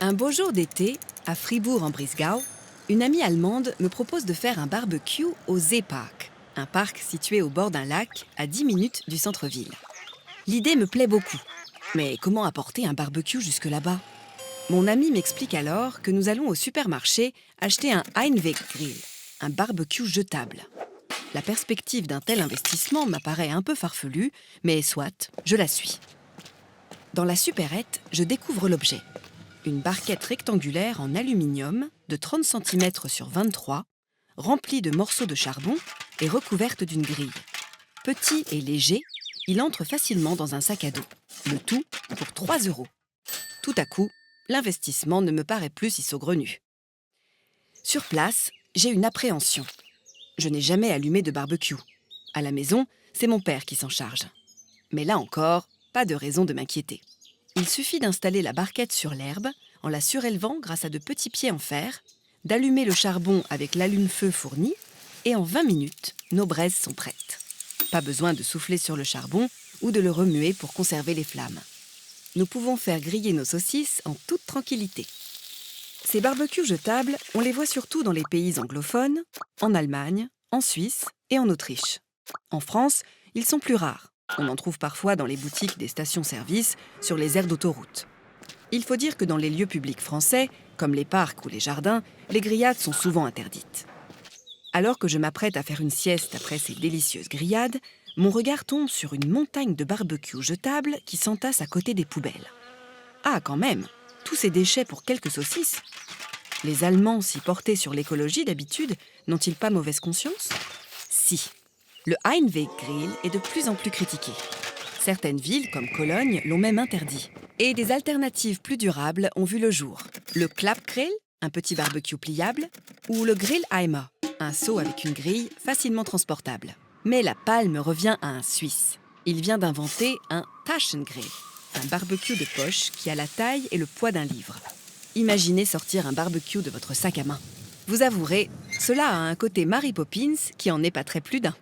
Un beau jour d'été, à Fribourg-en-Brisgau, une amie allemande me propose de faire un barbecue au Seepark, un parc situé au bord d'un lac à 10 minutes du centre-ville. L'idée me plaît beaucoup. Mais comment apporter un barbecue jusque là-bas? Mon ami m'explique alors que nous allons au supermarché acheter un Einweggrill, un barbecue jetable. La perspective d'un tel investissement m'apparaît un peu farfelue, mais soit, je la suis. Dans la supérette, je découvre l'objet. Une barquette rectangulaire en aluminium de 30 cm sur 23, remplie de morceaux de charbon et recouverte d'une grille. Petit et léger, il entre facilement dans un sac à dos. Le tout pour 3 €. Tout à coup, l'investissement ne me paraît plus si saugrenu. Sur place, j'ai une appréhension. Je n'ai jamais allumé de barbecue. À la maison, c'est mon père qui s'en charge. Mais là encore, pas de raison de m'inquiéter. Il suffit d'installer la barquette sur l'herbe, en la surélevant grâce à de petits pieds en fer, d'allumer le charbon avec l'allume-feu fourni, et en 20 minutes, nos braises sont prêtes. Pas besoin de souffler sur le charbon ou de le remuer pour conserver les flammes. Nous pouvons faire griller nos saucisses en toute tranquillité. Ces barbecues jetables, on les voit surtout dans les pays anglophones, en Allemagne, en Suisse et en Autriche. En France, ils sont plus rares. On en trouve parfois dans les boutiques des stations-service sur les aires d'autoroute. Il faut dire que dans les lieux publics français, comme les parcs ou les jardins, les grillades sont souvent interdites. Alors que je m'apprête à faire une sieste après ces délicieuses grillades, mon regard tombe sur une montagne de barbecues jetables qui s'entassent à côté des poubelles. Ah, quand même, tous ces déchets pour quelques saucisses. Les Allemands, si portés sur l'écologie d'habitude, n'ont-ils pas mauvaise conscience? Si. Le Einweggrill est de plus en plus critiqué. Certaines villes, comme Cologne, l'ont même interdit. Et des alternatives plus durables ont vu le jour. Le Klappgrill, un petit barbecue pliable, ou le Grilleimer, un seau avec une grille facilement transportable. Mais la palme revient à un Suisse. Il vient d'inventer un Taschengrill, un barbecue de poche qui a la taille et le poids d'un livre. Imaginez sortir un barbecue de votre sac à main. Vous avouerez, cela a un côté Mary Poppins qui en est pas très plus d'un.